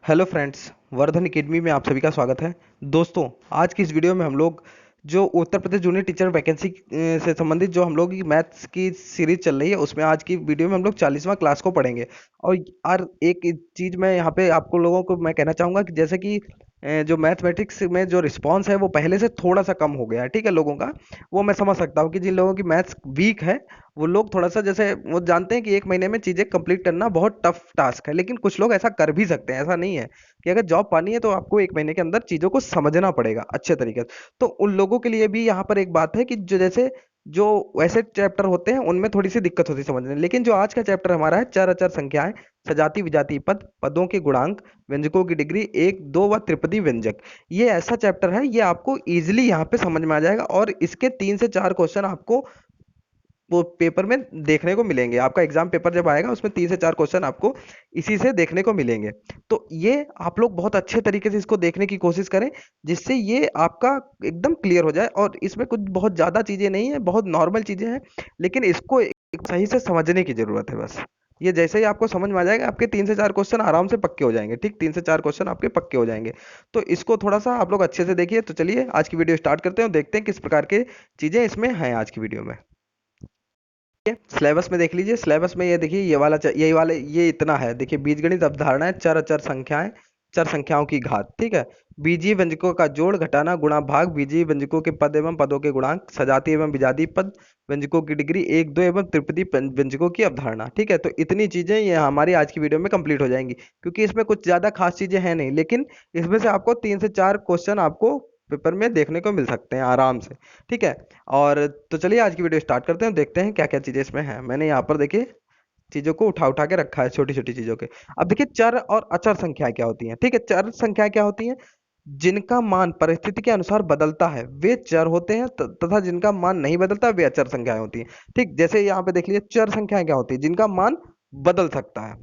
Hello friends, Vardhan academy में आप सभी का स्वागत है। दोस्तों, आज की इस वीडियो में हम लोग जो Uttar Pradesh junior teacher vacancy से संबंधित जो हम लोग की मैथ्स की सीरीज चल रही है, उसमें आज की वीडियो में हम लोग 40वां क्लास को पढ़ेंगे। और एक चीज़ मैं यहाँ पे आपको लोगों को मैं कहना चाहूँगा कि जैसे कि जो मैथमेटिक्स में जो रिस्पांस है वो पहले से थोड़ा सा कम हो गया है, ठीक है, लोगों का। वो मैं समझ सकता हूँ कि जिन लोगों की मैथ्स वीक है वो लोग थोड़ा सा जैसे वो जानते हैं कि एक महीने में चीज़ें कंप्लीट करना बहुत टफ टास्क है, लेकिन कुछ लोग ऐसा कर भी सकते हैं। ऐसा नहीं है कि अगर जॉब पानी है तो आपको एक महीने के अंदर चीज़ों को समझना पड़ेगा अच्छे तरीके से। तो उन लोगों के लिए भी यहाँ पर एक बात है कि जो जैसे जो वैसे चैप्टर होते हैं उनमें थोड़ी सी दिक्कत होती है समझने में, लेकिन जो आज का चैप्टर हमारा है चर अचर संख्याएं, सजाती विजाती पद, पदों के गुणांक, व्यंजकों की डिग्री, एक दो व त्रिपदी व्यंजक, ये ऐसा चैप्टर है, ये आपको इजीली यहाँ पे समझ में आ जाएगा। और इसके 3 से 4 क्वेश्चन आपको वो पेपर में देखने को मिलेंगे। आपका एग्जाम पेपर जब आएगा उसमें 3 से 4 क्वेश्चन आपको इसी से देखने को मिलेंगे। तो ये आप लोग बहुत अच्छे तरीके से इसको देखने की कोशिश करें, जिससे ये आपका एकदम क्लियर हो जाए। और इसमें कुछ बहुत ज़्यादा चीज़ें नहीं है, बहुत नॉर्मल चीज़ें हैं, लेकिन इसको एक सही से समझने की ज़रूरत है बस। ये जैसे ही आपको समझ में आ जाएगा, आपके 3 से 4 क्वेश्चन आराम से पक्के हो जाएंगे। ठीक, 3 से 4 क्वेश्चन आपके पक्के हो जाएंगे। तो इसको थोड़ा सा आप लोग अच्छे से देखिए। तो चलिए आज की वीडियो स्टार्ट करते हैं और देखते हैं किस प्रकार के चीज़ें इसमें हैं आज की वीडियो में। सिलेबस में देख लीजिए। सिलेबस में ये देखिए, ये वाले ये इतना है। देखिए, बीजगणित अवधारणाएं, चर अचर संख्याएं, चर संख्याओं की घात, ठीक है, बीजीय व्यंजकों का जोड़ घटाना गुणा भाग, बीजीय व्यंजकों के पद एवं पदों के गुणांक, सजातीय एवं विजातीय पद, व्यंजकों की डिग्री, एक दो एवं त्रिपदी व्यंजकों की अवधारणा। ठीक है, तो इतनी चीजें ये हमारी आज की वीडियो में कंप्लीट हो जाएंगी, क्योंकि इसमें कुछ ज्यादा खास चीजें हैं नहीं, लेकिन इसमें से आपको 3 से 4 क्वेश्चन आपको पेपर में देखने को मिल सकते हैं आराम से। ठीक है, और तो चलिए आज की वीडियो स्टार्ट करते हैं, देखते हैं क्या क्या चीजें इसमें हैं। मैंने यहाँ पर देखिए चीजों को उठा उठा के रखा है, छोटी छोटी चीजों के। अब देखिए, चर और अचर संख्या क्या होती हैं। ठीक है, चर संख्या क्या होती हैं? जिनका मान परिस्थिति के अनुसार बदलता है वे चर होते हैं, तथा जिनका मान नहीं बदलता वे अचर संख्याएं होती हैं। ठीक, जैसे यहाँ पे देख लीजिए, चर संख्याएं क्या होती है? जिनका मान बदल सकता है,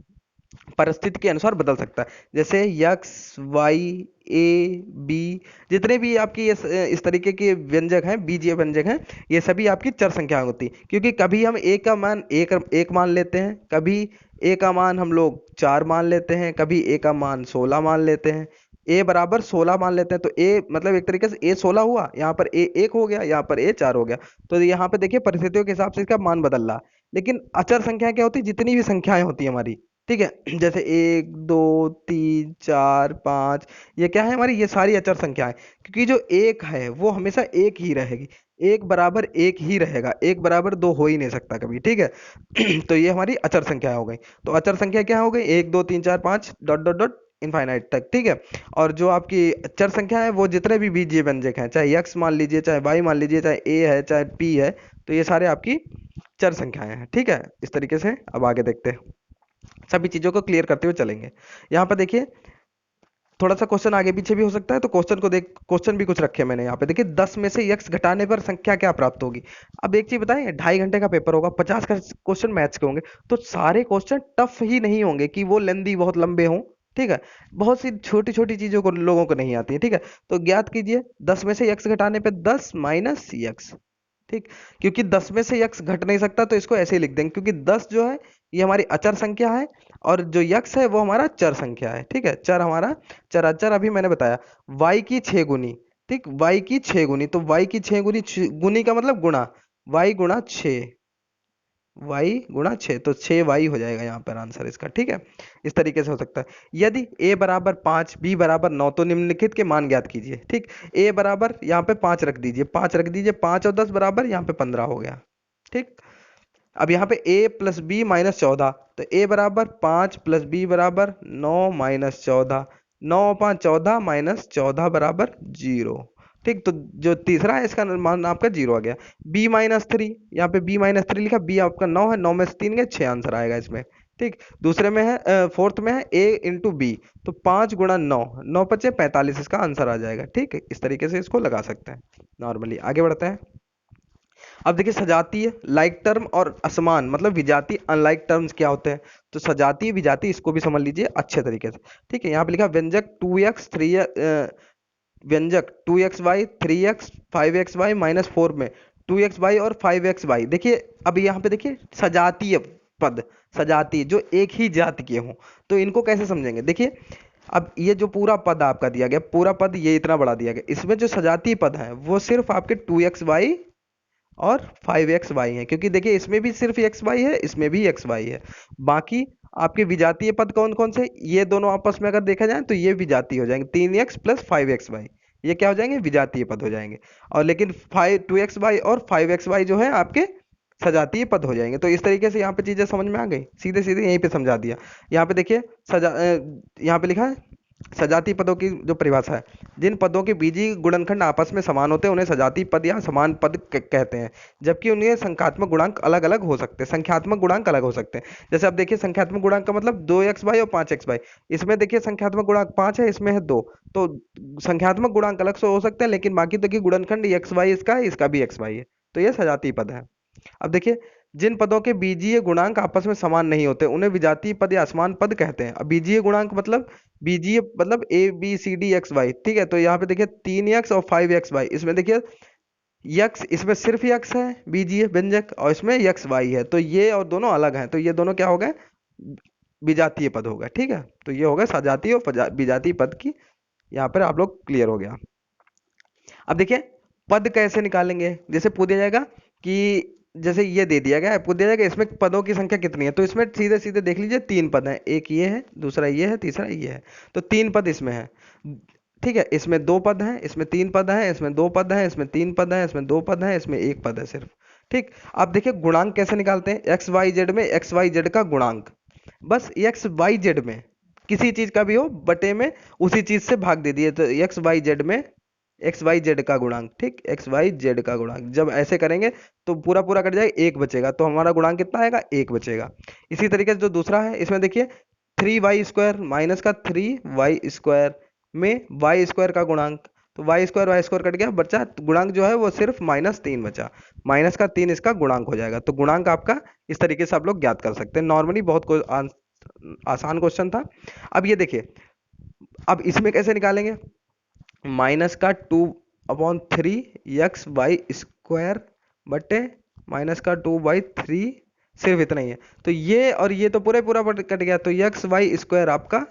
परिस्थिति के अनुसार बदल सकता है। जैसे यक्स, वाई, ए, बी, जितने भी आपकी इस तरीके के व्यंजक हैं, बीजीय व्यंजक हैं, ये सभी आपकी चर संख्या होती है। क्योंकि कभी हम ए का मान एक मान लेते हैं, कभी ए का मान हम लोग 4 मान लेते हैं, कभी ए का मान 16 मान लेते हैं, ए बराबर 16 मान लेते हैं। तो ए मतलब एक तरीके से ए 16 हुआ, यहाँ पर ए 1 हो गया, यहाँ पर ए 4 हो गया। तो यहाँ पे देखिए परिस्थितियों के हिसाब से इसका मान बदल रहा है। लेकिन अचर संख्या क्या होती है? जितनी भी संख्याएं होती है हमारी, ठीक है, जैसे 1 2 3 4 5, ये क्या है हमारी? ये सारी अचर संख्याएं। क्योंकि जो एक है वो हमेशा एक ही रहेगी, एक बराबर एक ही रहेगा, एक बराबर दो हो ही नहीं सकता कभी। ठीक है तो ये हमारी अचर संख्या हो गई। तो अचर संख्या क्या हो गई? 1 2 3 4 5 डॉट डॉट डॉट इनफाइनाइट तक। ठीक है, और जो आपकी चर संख्या है वो जितने भी बीजीय व्यंजक हैं, चाहे यक्स मान लीजिए, चाहे वाई मान लीजिए, चाहे ए है, चाहे पी है, तो ये सारे आपकी चर संख्याएं हैं। ठीक है, इस तरीके से अब आगे देखते हैं, सभी चीजों को क्लियर करते हुए चलेंगे। यहाँ पर देखिए, थोड़ा सा क्वेश्चन आगे पीछे भी हो सकता है, तो क्वेश्चन भी कुछ रखे मैंने यहाँ पे। देखिए, 10 में से यक्स घटाने पर संख्या क्या प्राप्त होगी? अब एक चीज बताएं, 2.5 घंटे का पेपर होगा, 50 का क्वेश्चन मैथ्स के होंगे, तो सारे क्वेश्चन टफ ही नहीं होंगे कि वो लेंदी बहुत लंबे हों। ठीक है, बहुत सी छोटी छोटी चीजों को लोगों को नहीं आती है। ठीक है, तो ज्ञात कीजिए 10 में से यक्स घटाने पर 10 माइनस यक्स। ठीक, क्योंकि 10 में से यक्स घट नहीं सकता, तो इसको ऐसे ही लिख देंगे, क्योंकि 10 जो है ये हमारी अचर संख्या है, और जो यक्स है वो हमारा चर संख्या है। ठीक है, चर हमारा चर अचर अभी मैंने बताया। y की 6 गुनी, ठीक, y की 6 गुनी, तो y की 6 गुनी, गुनी का मतलब गुणा, y गुणा 6, y गुणा 6, तो 6y हो जाएगा यहाँ पर आंसर इसका। ठीक है, इस तरीके से हो सकता है। यदि a बराबर 5, b बराबर 9, तो निम्नलिखित के मान ज्ञात कीजिए। ठीक, a बराबर यहाँ पे 5 रख दीजिए, 5 रख दीजिए, 5 और 10 बराबर यहाँ पे 15 हो गया। ठीक, अब यहाँ पे a प्लस बी माइनस 14, तो a बराबर 5 प्लस बी बराबर 9 माइनस 14, 9 और 5 14 माइनस 14 बराबर 0। ठीक, तो जो तीसरा है इसका मान आपका 0 आ गया। b-3, यहाँ पे b-3 लिखा, b आपका 9 है, 9 में से 3 गए, 6 आंसर आएगा इसमें। ठीक, दूसरे में है फोर्थ में है a इंटू बी, तो 5 गुणा 9, 9 पचे 45, इसका आंसर आ जाएगा। ठीक है, इस तरीके से इसको लगा सकते हैं नॉर्मली। आगे बढ़ते हैं। अब देखिए, सजातीय लाइक टर्म और असमान मतलब विजातीय अनलाइक टर्म्स क्या होते हैं? तो सजातीय विजातीय इसको भी समझ लीजिए अच्छे तरीके से। ठीक है, यहाँ पे लिखा व्यंजक 2x 3 व्यंजक 2xy 3x 5xy माइनस 4 में 2xy और 5xy। देखिए, अब यहाँ पे देखिए सजातीय पद, सजातीय जो एक ही जाति के हों, तो इनको कैसे समझेंगे? देखिए, अब ये जो पूरा पद आपका दिया गया, पूरा पद ये इतना बड़ा दिया गया, इसमें जो सजातीय पद है वो सिर्फ आपके 2xy और 5xy है, क्योंकि देखिए इसमें भी सिर्फ xy है, इसमें भी xy है। बाकी आपके विजातीय पद कौन कौन से, ये दोनों आपस में अगर देखा जाए तो ये विजातीय हो जाएंगे, 3x प्लस 5xy, ये क्या हो जाएंगे, विजातीय पद हो जाएंगे। और लेकिन 2xy और 5xy जो है आपके सजातीय पद हो जाएंगे। तो इस तरीके से यहाँ पे चीजें समझ में आ गई, सीधे सीधे यहीं पे समझा दिया। यहाँ पे देखिए यहाँ पे लिखा है सजातीय पदों की जो परिभाषा है, जिन पदों के बीजीय गुणनखंड आपस में समान होते हैं उन्हें सजातीय पद या समान पद कहते हैं, जबकि उनके संख्यात्मक गुणांक अलग अलग हो सकते हैं, संख्यात्मक गुणांक अलग हो सकते हैं। जैसे अब देखिए संख्यात्मक गुणांक का मतलब 2xy और 5xy, इसमें देखिए संख्यात्मक गुणांक 5 है, इसमें है 2, तो संख्यात्मक गुणांक अलग से हो सकते हैं, लेकिन बाकी तो की गुणनखंड xy इसका है, इसका भी xy है, तो ये सजातीय पद है। अब देखिए जिन पदों के बीजीय गुणांक आपस में समान नहीं होते उन्हें विजातीय पद या असमान पद कहते हैं। अब बीजीय गुणांक मतलब बीजीय मतलब A B C D X Y, ठीक है। तो यहाँ पे देखिए 3x और 5xy, इसमें देखिए यक्स, इसमें सिर्फ यक्स है बीजीय व्यंजक, और इसमें यक्स वाई है, तो ये और दोनों अलग हैं, तो ये दोनों क्या हो गए, विजातीय पद हो गए, ठीक है। तो ये हो गए सजातीय और विजातीय पद की, यहाँ पर आप लोग क्लियर हो गया। अब देखिए पद कैसे निकालेंगे, जैसे पूछ दिया जाएगा कि जैसे ये दे दिया गया है, पूछ दिया जाएगा इसमें पदों की संख्या कितनी है, तो इसमें सीधे सीधे देख लीजिए 3 पद हैं, एक ये है, दूसरा ये है, तीसरा ये है, तो 3 पद इसमें है, ठीक है। इसमें 2 पद हैं, इसमें 3 पद हैं, इसमें 2 पद हैं, इसमें 3 पद हैं, इसमें 2 पद हैं, इसमें 1 पद है सिर्फ, ठीक। अब देखिए गुणांक कैसे निकालते हैं, एक्स वाई जेड में एक्स वाई जेड का गुणांक, बस एक्स वाई जेड में किसी चीज का भी हो बटे में उसी चीज से भाग दे दिए, तो एक्स वाई जेड में एक्स वाई जेड का गुणांक, ठीक, एक्स वाई जेड का गुणांक, जब ऐसे करेंगे तो पूरा पूरा कट जाएगा, एक बचेगा, तो हमारा गुणांक कितना आएगा, एक बचेगा। इसी तरीके से जो दूसरा है इसमें देखिए 3y² माइनस का 3y² में y² का गुणांक, तो y² कट गया, बचा गुणांक जो है वो सिर्फ -3 बचा, -3 इसका गुणांक हो जाएगा। तो गुणांक आपका इस तरीके से आप लोग ज्ञात कर सकते हैं, नॉर्मली बहुत आसान क्वेश्चन था। अब ये देखिए अब इसमें कैसे निकालेंगे, -2/3 x y² बटे -2/3, सिर्फ इतना ही है, तो ये और ये तो पूरे पूरा कट गया, तो x y² आपका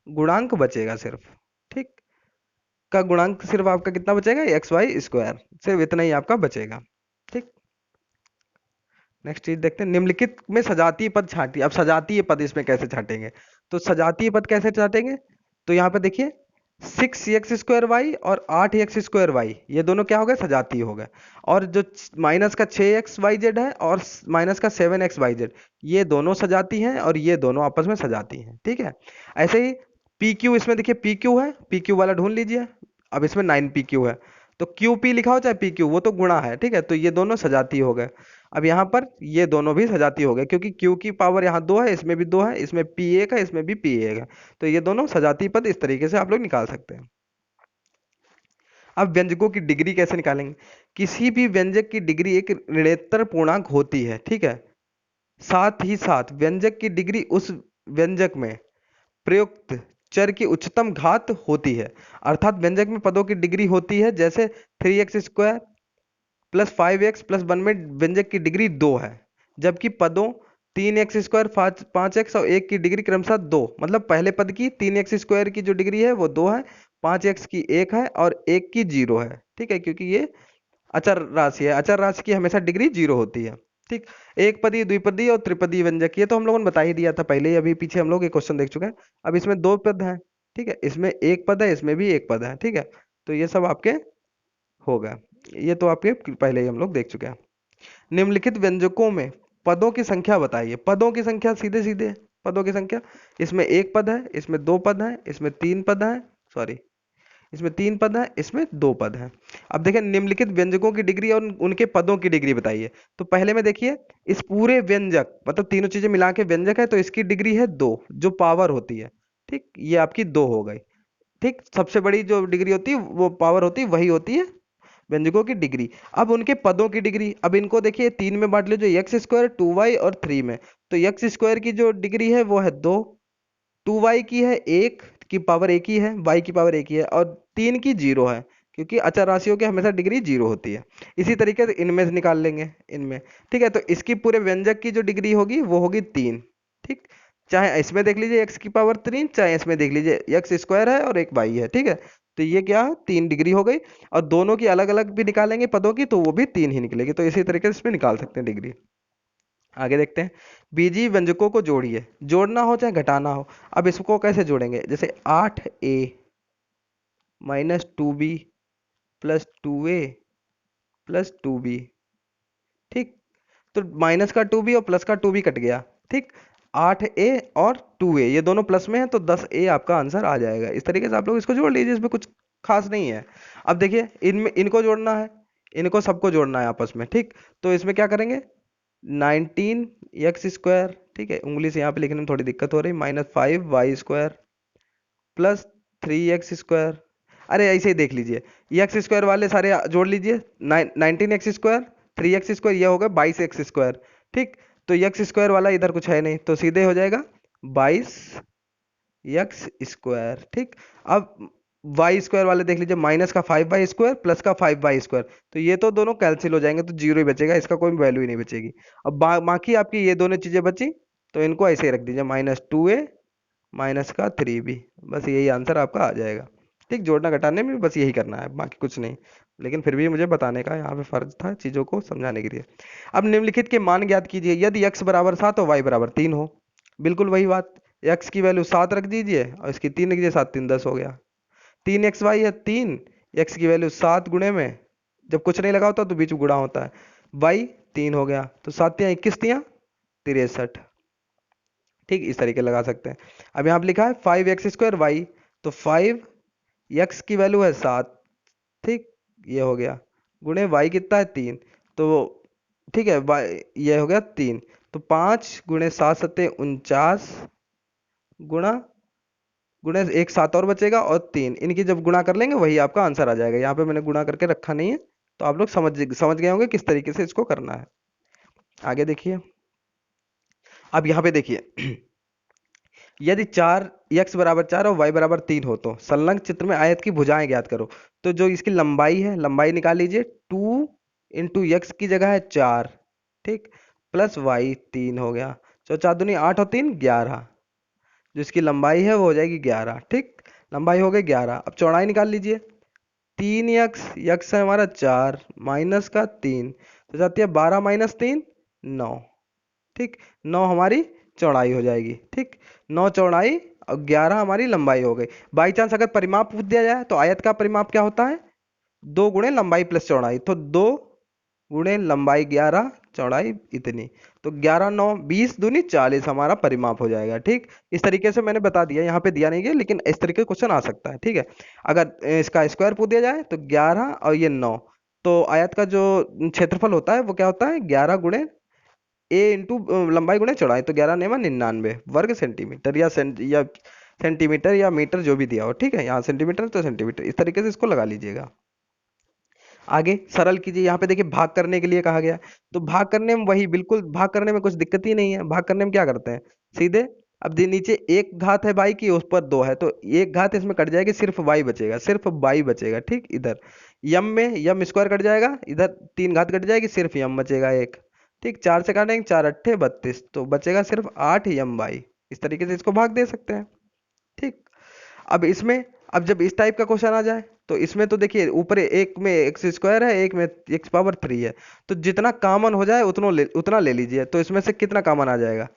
गुणांक बचेगा सिर्फ, ठीक, का गुणांक सिर्फ आपका कितना बचेगा, xy², सिर्फ इतना ही आपका बचेगा, ठीक। नेक्स्ट चीज देखते हैं, निम्नलिखित में सजातीय पद छांटिए। अब सजातीय पद इसमें कैसे छांटेंगे, तो सजातीय पद कैसे छांटेंगे, तो यहाँ पे देखिए 6x² और 8x² ये दोनों क्या हो गए, सजातीय हो गए। और जो माइनस का 6xyz है और माइनस का 7xyz, ये दोनों सजाती हैं और ये दोनों आपस में सजाती हैं, ठीक है। ऐसे ही PQ, इसमें देखिए PQ है, PQ वाला ढूंढ लीजिए। अब इसमें 9PQ है, तो QP लिखा हो चाहे PQ, वो तो गुणा है, ठीक है, तो ये दोनों सजातीय हो गए। अब यहाँ पर ये दोनों भी सजातीय हो गए, क्योंकि Q की पावर यहाँ 2 है, इसमें भी 2 है, इसमें P1 है, इसमें भी P1 है, तो ये दोनों सजातीय पद इस तरीके से आप लोग निकाल सकते हैं। अब व्यंजकों की डिग्री कैसे निकालेंगे, किसी भी व्यंजक की डिग्री एक ऋणोत्तर पूर्णांक होती है, ठीक है। साथ ही साथ व्यंजक की डिग्री उस व्यंजक में प्रयुक्त चर की उच्चतम घात होती है, अर्थात व्यंजक में पदों की डिग्री होती है, जैसे 3x² प्लस 5x+1 में व्यंजक की डिग्री 2 है, जबकि पदों 3x², 5x और 1 की डिग्री क्रमशः 2, मतलब पहले पद की 3x² की जो डिग्री है वो 2 है, 5x की 1 है और 1 की 0 है, ठीक है, क्योंकि ये अचर राशि है, अचर राशि की हमेशा डिग्री 0 होती है, ठीक। एक पदी, द्विपदी और त्रिपदी व्यंजक, ये तो हम लोगों ने बता ही दिया था पहले ही, अभी पीछे हम लोग ये क्वेश्चन देख चुके हैं। अब इसमें 2 पद हैं, ठीक है, इसमें 1 पद है, इसमें भी 1 पद है, ठीक है, तो ये सब आपके हो गए, ये तो आपके पहले ही हम लोग देख चुके हैं। निम्नलिखित व्यंजकों में पदों की संख्या बताइए, पदों की संख्या सीधे सीधे पदों की संख्या, इसमें 1 पद है, इसमें 2 पद है, इसमें 3 पद है, सॉरी इसमें 3 पद है, इसमें 2 पद है। अब देखिए निम्नलिखित व्यंजकों की डिग्री और उनके पदों की डिग्री बताइए। तो पहले में देखिए इस पूरे व्यंजक मतलब तीनों चीजें मिला के व्यंजक है, तो इसकी डिग्री है 2, जो पावर होती है, ठीक, ये आपकी 2 हो गई, ठीक। सबसे बड़ी जो डिग्री होती है वो पावर होती है, वही होती है व्यंजकों की डिग्री। अब उनके पदों की डिग्री, अब इनको देखिए 3 में बांट लीजिए, x², 2y और 3 में, तो x² की जो डिग्री है वो है 2, 2y की है 1 की पावर 1 ही है, y की पावर 1 ही है, और 3 की 0 है, क्योंकि अचर राशियों की हमेशा डिग्री 0 होती है। इसी तरीके से इनमें से निकाल लेंगे, इनमें, ठीक है, तो इसकी पूरे व्यंजक की जो डिग्री होगी वो होगी 3, ठीक। चाहे इसमें देख लीजिए एक्स की पावर 3, चाहे इसमें देख लीजिए एक्स स्क्वायर है और एक वाई है, ठीक है। तो ये क्या है, 3 डिग्री हो गई। और दोनों की अलग अलग भी निकालेंगे पदों की, तो वो भी 3 ही निकलेगी। तो इसी तरीके से इसमें निकाल सकते हैं डिग्री। आगे देखते हैं, बीजीय व्यंजकों को जोड़िए। जोड़ना हो चाहे घटाना हो। अब इसको कैसे जोड़ेंगे, जैसे 8a minus 2b plus 2a plus 2b, ठीक। तो माइनस का 2b और प्लस का 2b कट गया, ठीक। 8a और 2a ये दोनों प्लस में है, तो 10a आपका आंसर आ जाएगा। इस तरीके से आप लोग इसको जोड़ लीजिए, इसमें कुछ खास नहीं है। अब देखिए इनमें इनको जोड़ना है, इनको सबको जोड़ना है आपस में, ठीक। तो इसमें क्या करेंगे, 19x स्क्वायर, ठीक है, उंगली से यहाँ पे लिखने में थोड़ी दिक्कत हो रही, -5y square plus 3x square. अरे ऐसे ही देख लीजिए, एक्स स्क्वायर वाले सारे जोड़ लीजिए, 19x स्क्वायर, 3x स्क्वायर, ये होगा 22x स्क्वायर, ठीक। तो एक्स स्क्वायर वाला इधर कुछ है नहीं, तो सीधे हो जाएगा 22x स्क्वायर, ठीक। अब वाई स्क्वायर वाले देख लीजिए, माइनस का 5y स्क्वायर प्लस का 5y स्क्वायर, तो ये तो दोनों कैंसिल हो जाएंगे, तो जीरो ही बचेगा, इसका कोई वैल्यू ही नहीं बचेगी। अब बाकी आपकी ये दोनों चीजें बची, तो इनको ऐसे ही रख दीजिए, -2a माइनस का 3b, बस यही आंसर आपका आ जाएगा, ठीक। जोड़ना घटाने में बस यही करना है, बाकी कुछ नहीं। लेकिन फिर भी मुझे बताने का यहाँ पे फर्ज था, चीजों को समझाने के लिए। अब निम्नलिखित के मान ज्ञात कीजिए यदि x बराबर 7 और y बराबर 3 हो। बिल्कुल वही बात, x की वैल्यू 7 रख दीजिए और इसकी 3 लीजिए, 7 3 10 हो गया। 3xy है 3, x की वैल्यू 7 गुणे में, जब कुछ नहीं लगा होता तो बीच में गुणा होता है, y 3 हो गया, तो 7 तियां 21 तियां 63, ठीक। इस तरीके लगा सकते हैं। अब यहाँ पे लिखा है 5x स्क्वायर y, तो 5x की वैल्यू है 7, ठीक, ये हो गया, गुणे y कितना है 3, तो ठीक है y ये हो गया 3, तो 5 गुणे 7 सत्ते 49, गुणा गुणे एक 7 और बचेगा और 3, इनकी जब गुणा कर लेंगे वही आपका आंसर आ जाएगा। यहाँ पे मैंने गुणा करके रखा नहीं है, तो आप लोग समझ गए होंगे किस तरीके से इसको करना है। आगे देखिए, अब यहाँ पे देखिए यदि 4x बराबर 4 और y बराबर 3 हो तो संलग्न चित्र में आयत की भुजाएं ज्ञात करो। तो जो इसकी लंबाई है, लंबाई निकाल लीजिए, 2 इंटू एक्स की जगह है 4, ठीक, प्लस y 3 हो गया, तो 4 दूनी 8 और 3 11, जो इसकी लंबाई है वो हो जाएगी 11, ठीक। लंबाई हो गई 11। अब चौड़ाई निकाल लीजिए, 3x, यक्स है हमारा 4 माइनस का 3, तो जाती है 12 माइनस 3 9, ठीक। 9 हमारी चौड़ाई हो जाएगी, ठीक। 9 चौड़ाई और 11 हमारी लंबाई हो गई। बाई चांस अगर परिमाप पूछ दिया जाए तो आयत का परिमाप क्या होता है, 2 गुणे लंबाई प्लस चौड़ाई, तो 2 गुणे लंबाई 11 चौड़ाई इतनी, तो 11 9 20 दूनी 40 हमारा परिमाप हो जाएगा, ठीक। इस तरीके से मैंने बता दिया, यहाँ पे दिया नहीं है लेकिन इस तरीके क्वेश्चन आ सकता है, ठीक है। अगर इसका स्क्वायर पूछ दिया जाए तो 11 और ये 9, तो आयत का जो क्षेत्रफल होता है वो क्या होता है, 11 गुणे ए इंटू लंबाई गुणे चौड़ाई, तो 11 नेमा 99 वर्ग सेंटीमीटर, या सेंटीमीटर या मीटर जो भी दिया हो, ठीक है। यहाँ सेंटीमीटर तो सेंटीमीटर, इस तरीके से इसको लगा लीजिएगा। आगे सरल कीजिए, यहाँ पे देखिए भाग करने के लिए कहा गया, तो भाग करने में वही बिल्कुल, भाग करने में कुछ दिक्कत ही नहीं है। भाग करने में क्या करते हैं, सीधे अब नीचे एक घात है बाई की, उस पर 2 है, तो एक घात इसमें कट जाएगी, सिर्फ वाई बचेगा, सिर्फ वाई बचेगा, ठीक। इधर यम में यम स्क्वायर कट जाएगा, इधर 3 घात कट जाएगी, सिर्फ यम बचेगा एक, ठीक। 4 से काटेंगे, 4 अट्ठे 32, तो बचेगा सिर्फ 8 यम वाई। इस तरीके से इसको भाग दे सकते हैं, ठीक। अब इसमें, अब जब इस टाइप का क्वेश्चन आ जाए तो इसमें तो देखिए ऊपर एक में एक्स स्क्वायर है, एक में एक्स पावर 3 है, तो जितना कॉमन हो जाए उतना ले लीजिए। तो इसमें से कितना कॉमन आ जाएगा,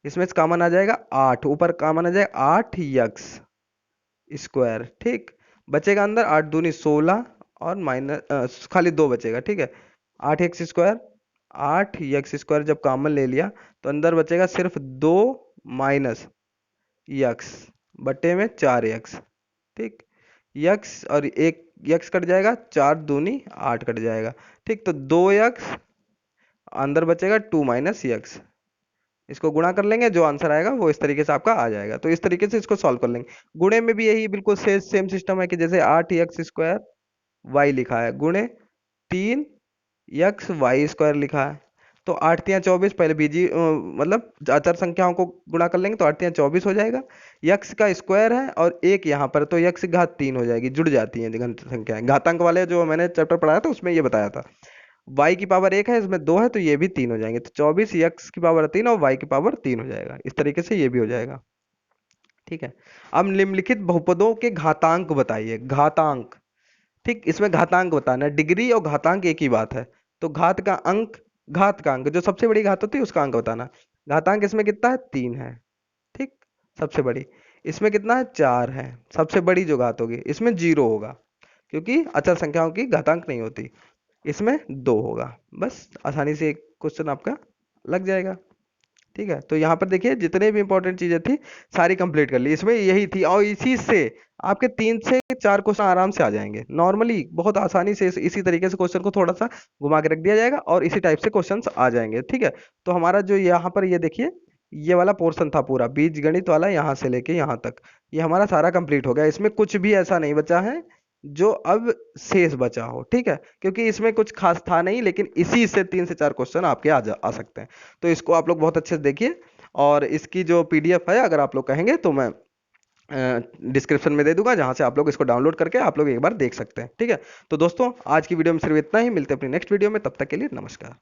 इसमें से कॉमन आ जाएगा 8, ऊपर कॉमन आ जाएगा 8 एक्स स्क्वायर, ठीक। बचेगा अंदर 8 दूनी 16 और माइनस खाली 2 बचेगा, ठीक है। 8 एक्स स्क्वायर, 8 एक्स स्क्वायर जब कॉमन ले लिया तो अंदर बचेगा सिर्फ 2 माइनस यक्स बटे में 4x, ठीक। यक्स और एक यक्स कट जाएगा, 4 दूनी 8 कट जाएगा, ठीक। तो 2x अंदर बचेगा 2 माइनस यक्स, इसको गुणा कर लेंगे, जो आंसर आएगा वो इस तरीके से आपका आ जाएगा। तो इस तरीके से इसको सॉल्व कर लेंगे। गुणे में भी यही बिल्कुल सेम सिस्टम है कि जैसे 8 स्क्वायर वाई लिखा है गुणे 3 वाई स्क्वायर लिखा है, तो 8 तियां 24, पहले बीजी मतलब अचर संख्याओं को गुणा कर लेंगे तो 8 तियां 24 हो जाएगा। यक्स का स्क्वायर है और एक यहाँ पर, तो यक्स घात 3 हो जाएगी, जुड़ जाती हैं घन संख्याएं, घातांक वाले जो मैंने चैप्टर पढ़ाया था उसमें ये बताया था। y की पावर 1 है, इसमें 2 है, तो ये भी 3 हो जाएंगे। तो 24 x की पावर 3 और y की पावर 3 हो जाएगा। इस तरीके से ये भी हो जाएगा। ठीक है। अब निम्नलिखित बहुपदों के घातांक बताइए। घातांक, ठीक, इसमें घातांक बताना है। डिग्री और घातांक एक ही बात है। तो घात का अंक, घात का अंक जो सबसे बड़ी घात होती है उसका अंक बताना। घातांक इसमें कितना है? 3 है। ठीक, सबसे बड़ी। इसमें कितना है? 4 है। सबसे बड़ी जो घात होगी इसमें 0 होगा, क्योंकि अचर संख्याओं की घातांक नहीं होती। इसमें 2 होगा। बस आसानी से एक क्वेश्चन आपका लग जाएगा। ठीक है, तो यहाँ पर देखिए जितने भी इंपॉर्टेंट चीजें थी सारी कंप्लीट कर ली, इसमें यही थी। और इसी से आपके 3 से 4 क्वेश्चन आराम से आ जाएंगे नॉर्मली, बहुत आसानी से। इसी तरीके से क्वेश्चन को थोड़ा सा घुमा के रख दिया जाएगा और इसी टाइप से क्वेश्चन आ जाएंगे। ठीक है, तो हमारा जो यहाँ पर ये देखिए, ये वाला पोर्शन था पूरा बीज गणित वाला, यहाँ से लेके यहाँ तक ये हमारा सारा कंप्लीट हो गया। इसमें कुछ भी ऐसा नहीं बचा है जो अब शेष बचा हो। ठीक है, क्योंकि इसमें कुछ खास था नहीं, लेकिन इसी से 3 से 4 क्वेश्चन आपके आ सकते हैं। तो इसको आप लोग बहुत अच्छे से देखिए, और इसकी जो पीडीएफ है अगर आप लोग कहेंगे तो मैं डिस्क्रिप्शन में दे दूंगा, जहां से आप लोग इसको डाउनलोड करके आप लोग एक बार देख सकते हैं। ठीक है, तो दोस्तों आज की वीडियो में सिर्फ इतना ही। मिलते हैं अपनी नेक्स्ट वीडियो में, तब तक के लिए नमस्कार।